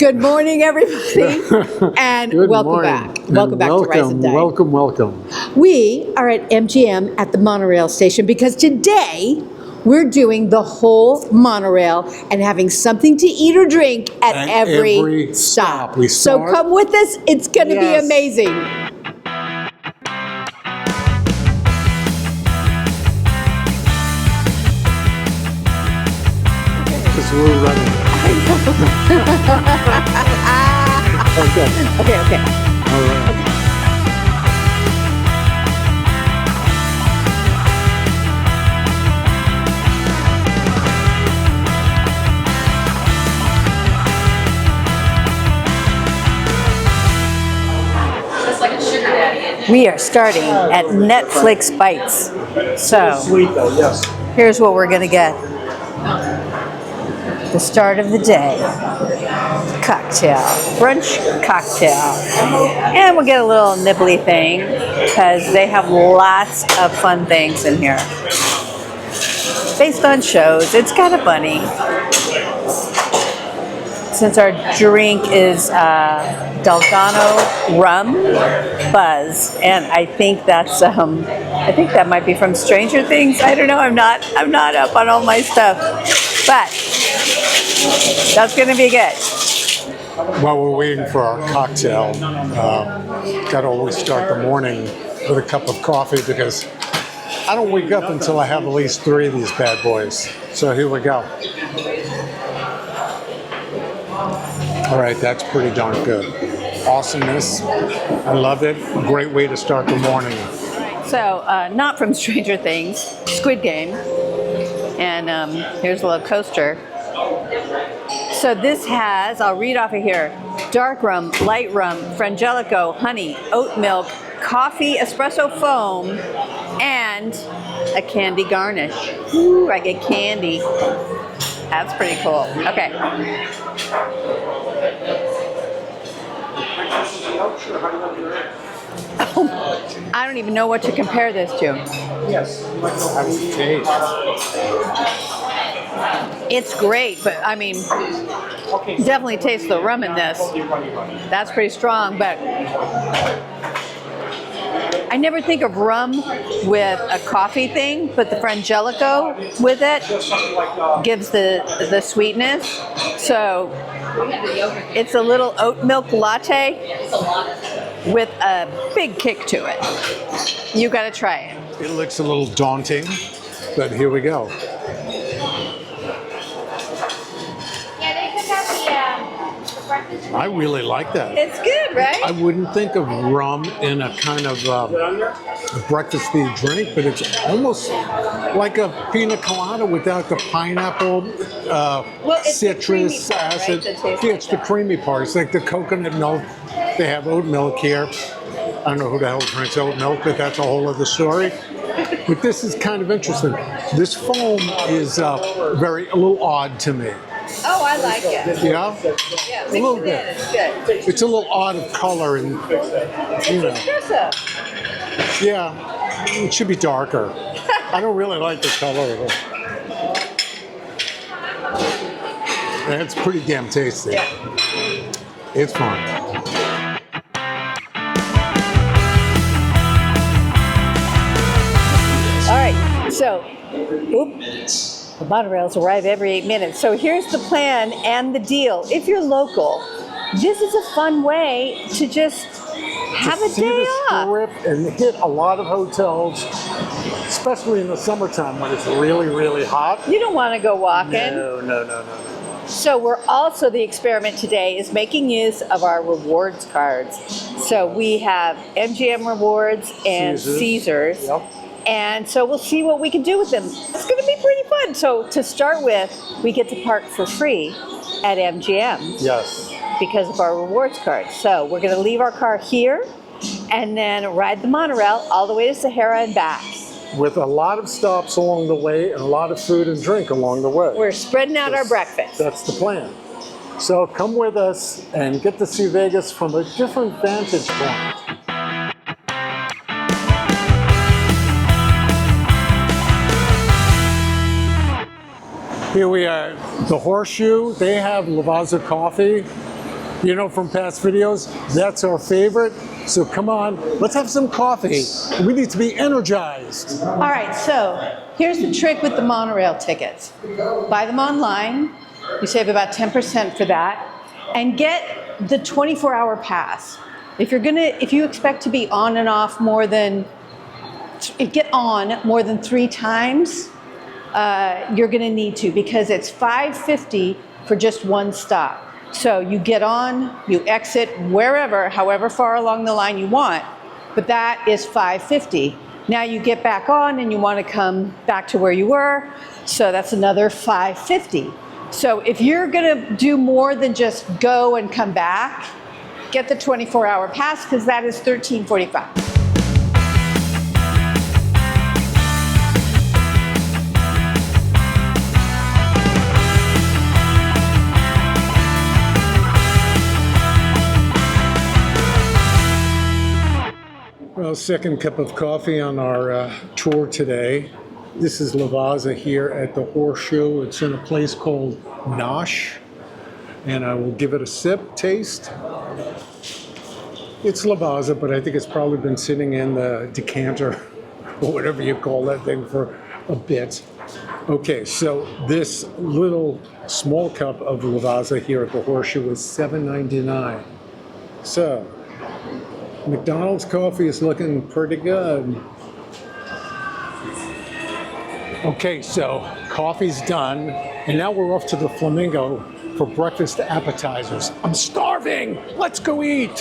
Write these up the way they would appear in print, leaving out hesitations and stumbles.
Good morning, everybody, and welcome back. Welcome back to Rise and Dine. Welcome. We are at MGM at the monorail station because today we're doing the whole monorail and having something to eat or drink at every stop. So come with us. It's going to be amazing. Because we're running. Okay. All right. We are starting at Netflix Bites. So Sweet though, yes. here's what we're going to get. The start of the day. Cocktail. Brunch cocktail. And we'll get a little nibbly thing because they have lots of fun things in here. Based on shows, it's got a bunny. Since our drink is Delgado rum buzz, and I think that's I think that might be from Stranger Things. I don't know. I'm not up on all my stuff, but that's going to be good. While we're waiting for our cocktail, got to always start the morning with a cup of coffee because I don't wake up until I have at least 3 of these bad boys. So here we go. All right, that's pretty darn good. Awesomeness. I love it. Great way to start the morning. So, not from Stranger Things, Squid Game. And here's a little coaster. So this has, I'll read off of here, dark rum, light rum, frangelico, honey, oat milk, coffee, espresso foam, and a candy garnish. Ooh, I get candy. That's pretty cool. Okay. Oh, I don't even know what to compare this to. Yes. How does it taste? It's great, but I mean, definitely taste the rum in this. That's pretty strong, but I never think of rum with a coffee thing, but the frangelico with it gives the sweetness. So it's a little oat milk latte with a big kick to it. You got to try it. It looks a little daunting, but here we go. I really like that. It's good, right? I wouldn't think of rum in a kind of a breakfasty drink, but it's almost like a pina colada without the pineapple, it's citrus the creamy part, acid. right? Yeah, it's the creamy part. It's like the coconut milk. They have oat milk here. I don't know who the hell drinks oat milk, but that's a whole other story. But this is kind of interesting. This foam is a little odd to me. Oh, I like it. Yeah? Yeah, A little bit. It's good. It's a little odd of color and, you know. Yeah, it should be darker. I don't really like the color of it. It's pretty damn tasty. Yeah. It's fun. All right, so, the monorails arrive every 8 minutes. So here's the plan and the deal. If you're local, this is a fun way to just have a day off. Strip and hit a lot of hotels, especially in the summertime when it's really, really hot. You don't want to go walking. No. So we're also, the experiment today is making use of our rewards cards. So we have MGM rewards and Caesars. Yep. And so we'll see what we can do with them. It's going to be pretty fun. So to start with, we get to park for free at MGM. Yes. Because of our rewards card. So we're going to leave our car here and then ride the monorail all the way to Sahara and back. With a lot of stops along the way and a lot of food and drink along the way. We're spreading out our breakfast. That's the plan. So come with us and get to see Vegas from a different vantage point. Here we are, the Horseshoe. They have Lavazza coffee. You know from past videos, that's our favorite. So come on, let's have some coffee. We need to be energized. All right, so here's the trick with the monorail tickets. Buy them online. You save about 10% for that. And get the 24-hour pass. If you expect to be on and off more than 3 times, you're gonna need to, because it's $5.50 for just one stop. So you get on, you exit wherever, however far along the line you want, but that is $5.50. Now you get back on and you want to come back to where you were, so that's another $5.50. So if you're gonna do more than just go and come back, get the 24-hour pass, because that is $13.45. Well, second cup of coffee on our tour today. This is Lavazza here at the Horseshoe. It's in a place called Nosh, and I will give it a sip, taste. It's Lavazza, but I think it's probably been sitting in the decanter, or whatever you call that thing, for a bit. Okay, so this little small cup of Lavazza here at the Horseshoe is $7.99. So, McDonald's coffee is looking pretty good. Okay, so coffee's done, and now we're off to the Flamingo for breakfast appetizers. I'm starving! Let's go eat!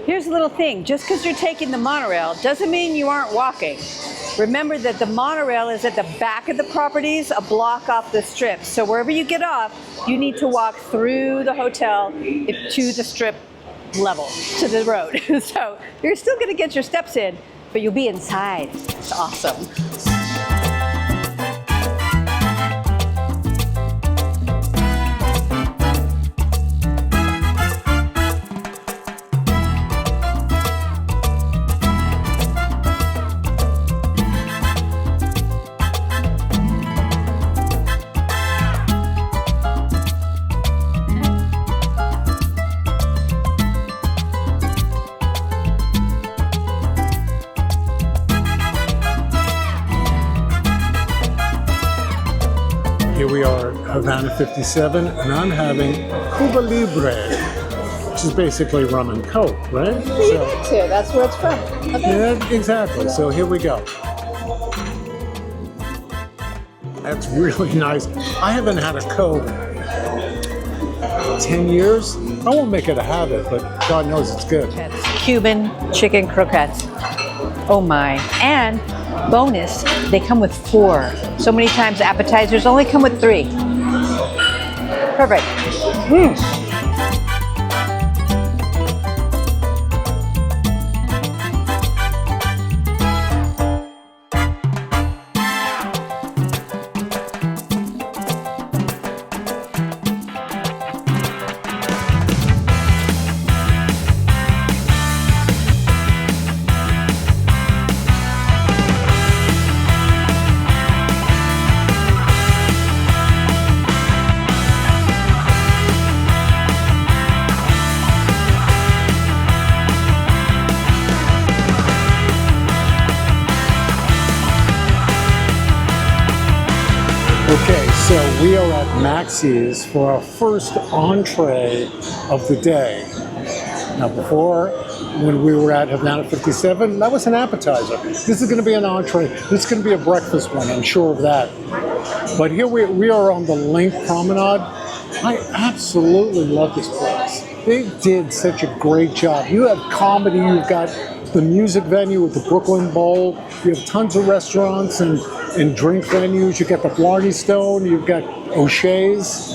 Here's a little thing. Just because you're taking the monorail doesn't mean you aren't walking. Remember that the monorail is at the back of the properties, a block off the strip. So wherever you get off, you need to walk through the hotel to the strip level, to the road. So you're still going to get your steps in, but you'll be inside. It's awesome. Here we are at Havana 57, and I'm having Cuba Libre, which is basically rum and coke, right? You need to. That's where it's from. Okay. Yeah, exactly. So here we go. That's really nice. I haven't had a Coke in 10 years. I won't make it a habit, but God knows it's good. Cuban chicken croquettes. Oh my. And bonus, they come with 4. So many times appetizers only come with 3. Perfect. Okay, so we are at Maxie's for our first entree of the day. Now before, when we were at Havana 57, that was an appetizer. This is going to be an entree. This is going to be a breakfast one, I'm sure of that. But here we are on the Link Promenade. I absolutely love this place. They did such a great job. You have comedy, you've got the music venue with the Brooklyn Bowl, you have tons of restaurants and drink venues, you got the Blarney Stone, you've got O'Shea's.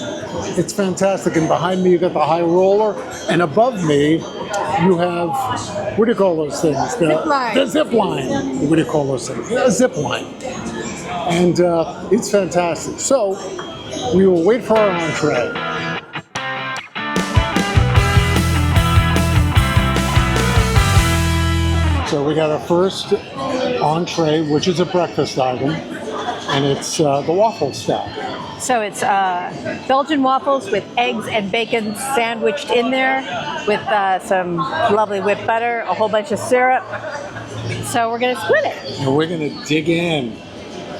It's fantastic. And behind me, you got the High Roller. And above me, you have, what do you call those things? Zip line. The zip line. What do you call those things? A zip line. And it's fantastic. So we will wait for our entree. So we got our first entree, which is a breakfast item, and it's the waffle stack. So it's Belgian waffles with eggs and bacon sandwiched in there with some lovely whipped butter, a whole bunch of syrup. So we're gonna split it. And we're gonna dig in.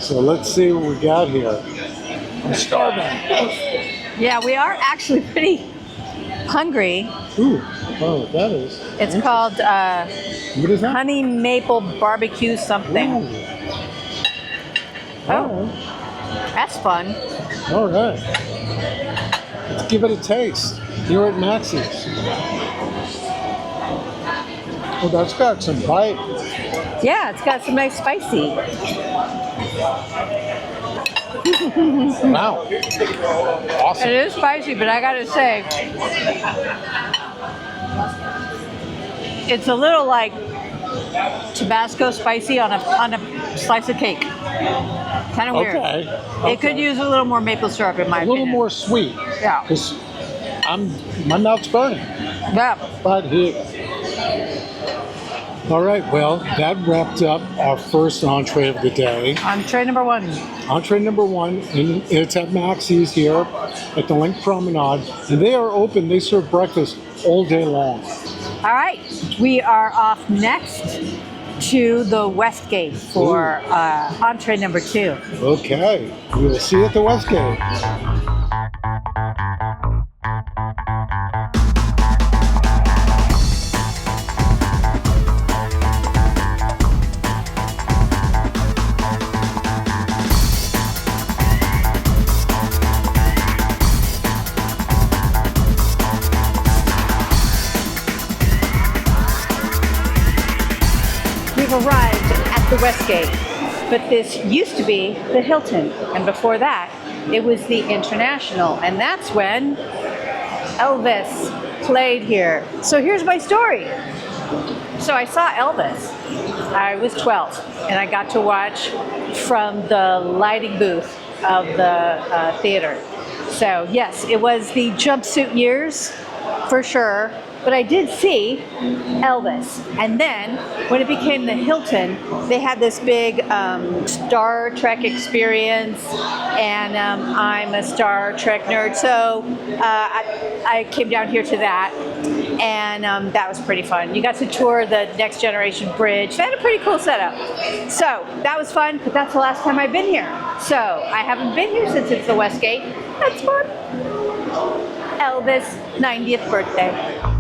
So let's see what we got here. I'm starving. Yeah, we are actually pretty hungry. Ooh, oh, that is. It's called What is that? honey maple barbecue something. Ooh. Oh, that's fun. All right. Let's give it a taste here at Maxie's. Oh, that's got some bite. Yeah, it's got some nice spicy. Wow. Awesome. It is spicy, but I gotta say, it's a little like Tabasco spicy on a slice of cake. Kind of weird. Okay. It could use a little more maple syrup in my A little opinion. more sweet. Yeah. Because my mouth's burning. Yeah. But here. All right, well, that wrapped up our first entree of the day. Entree number one. Entree number one, and it's at Maxie's here at the Link Promenade. And they are open, they serve breakfast all day long. All right, we are off next to the Westgate for entree number two. Okay, we will see you at the Westgate. We've arrived at the Westgate, but this used to be the Hilton, and before that, it was the International, and that's when Elvis played here. So here's my story. So I saw Elvis. I was 12, and I got to watch from the lighting booth of the theater. So yes, it was the jumpsuit years, for sure. But I did see Elvis. And then when it became the Hilton, they had this big Star Trek experience. And I'm a Star Trek nerd. So I came down here to that. And that was pretty fun. You got to tour the Next Generation Bridge. They had a pretty cool setup. So that was fun, but that's the last time I've been here. So I haven't been here since it's the Westgate. That's fun. Elvis' 90th birthday.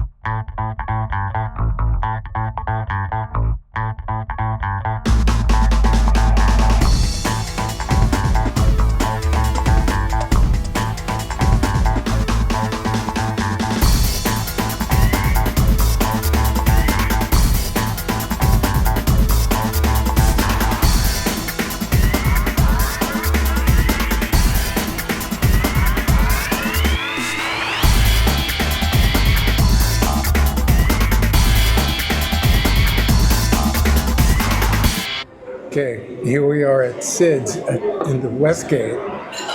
Okay, here we are at Sid's in the Westgate.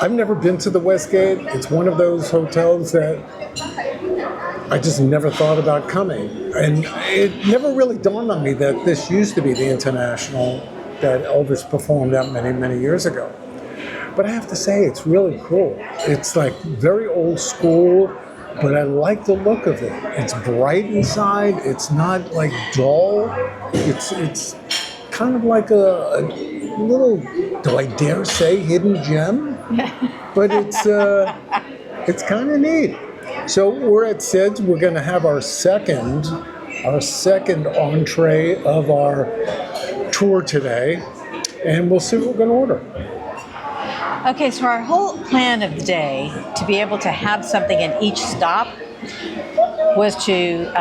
I've never been to the Westgate. It's one of those hotels that I just never thought about coming. And it never really dawned on me that this used to be the International that Elvis performed at many, many years ago. But I have to say, it's really cool. It's like very old school, but I like the look of it. It's bright inside. It's not like dull. It's kind of like a little, do I dare say, hidden gem? But it's kind of neat. So we're at Sid's. We're going to have our second entree of our tour today, and we'll see what we're going to order. Okay, so our whole plan of the day, to be able to have something in each stop, was to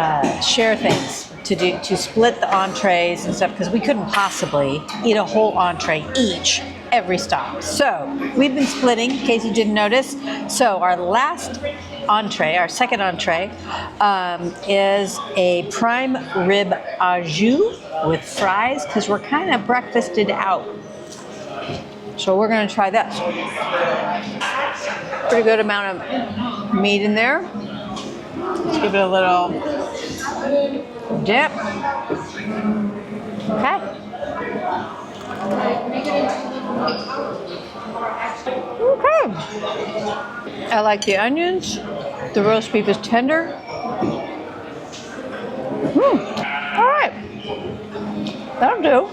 share things, to split the entrees and stuff, because we couldn't possibly eat a whole entree each every stop. So we've been splitting, in case you didn't notice. So our last entree, our second entree, is a prime rib au jus with fries, because we're kind of breakfasted out. So we're going to try this. Pretty good amount of meat in there. Let's give it a little dip. Okay. Okay. I like the onions. The roast beef is tender. All right. That'll do.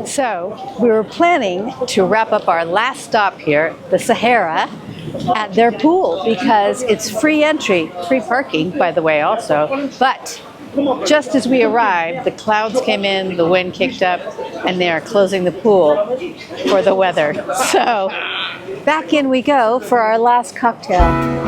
So we were planning to wrap up our last stop here, the Sahara, at their pool because it's free entry, free parking, by the way, also. But just as we arrived, the clouds came in, the wind kicked up, and they are closing the pool for the weather. So back in we go for our last cocktail.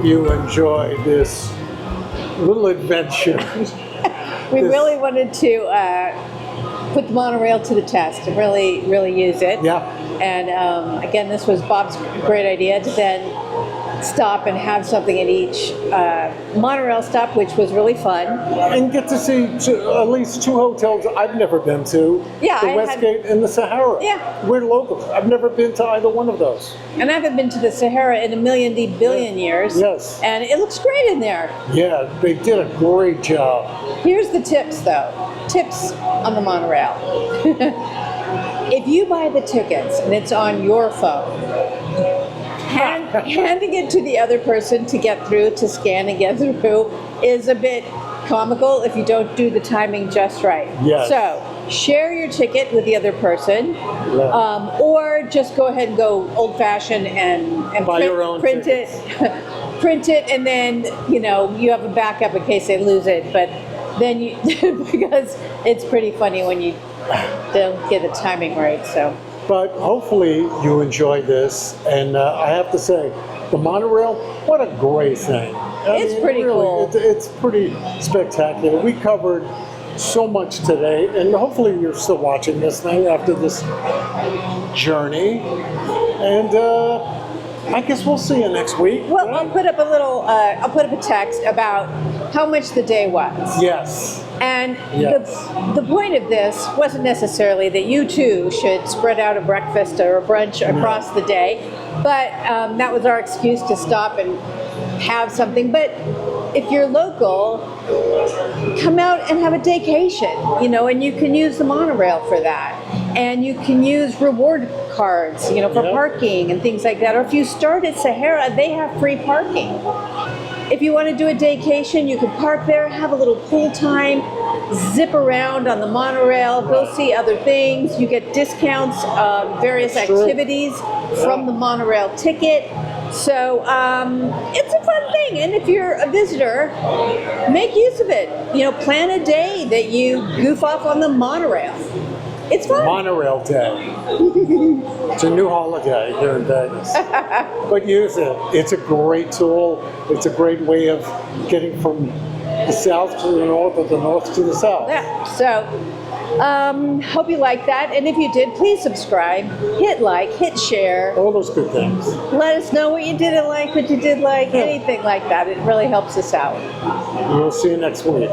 You enjoy this little adventure. We really wanted to put the monorail to the test and really use it. Yeah. And again, this was Bob's great idea to then stop and have something at each monorail stop, which was really fun. And get to see at least two hotels I've never been to. Yeah, the Westgate and the Sahara. Yeah. We're local. I've never been to either one of those. And I haven't been to the Sahara in a million billion years. Yes. And it looks great in there. Yeah, they did a great job. Here's the tips, though. Tips on the monorail. If you buy the tickets and it's on your phone, handing it to the other person to get through, to scan and get through, is a bit comical if you don't do the timing just right. Yes. So share your ticket with the other person, or just go ahead and go old-fashioned and buy your own print tickets. it, print it, and then you have a backup in case they lose it. But then you because it's pretty funny when you don't get the timing right. So. But hopefully you enjoy this, and I have to say, the monorail, what a great thing. It's pretty cool. It's pretty spectacular. We covered so much today, and hopefully you're still watching this thing after this journey. And I guess we'll see you next week. Well, I'll put up a text about how much the day was. Yes. And yes. the point of this wasn't necessarily that you too should spread out a breakfast or a brunch across the day, but that was our excuse to stop and have something. But if you're local, come out and have a daycation, and you can use the monorail for that. And you can use reward cards, for parking and things like that. Or if you start at Sahara, they have free parking. If you want to do a daycation, you can park there, have a little pool time, zip around on the monorail, go see other things. You get discounts on various activities from the monorail ticket. So it's a fun thing. And if you're a visitor, make use of it. Plan a day that you goof off on the monorail. It's fun. Monorail Day. It's a new holiday here in Vegas. But use it. It's a great tool. It's a great way of getting from the south to the north or the north to the south. Yeah. So Hope you like that. And if you did, please subscribe, hit like, hit share. All those good things. Let us know what you didn't like, what you did like, anything like that. It really helps us out. We'll see you next week.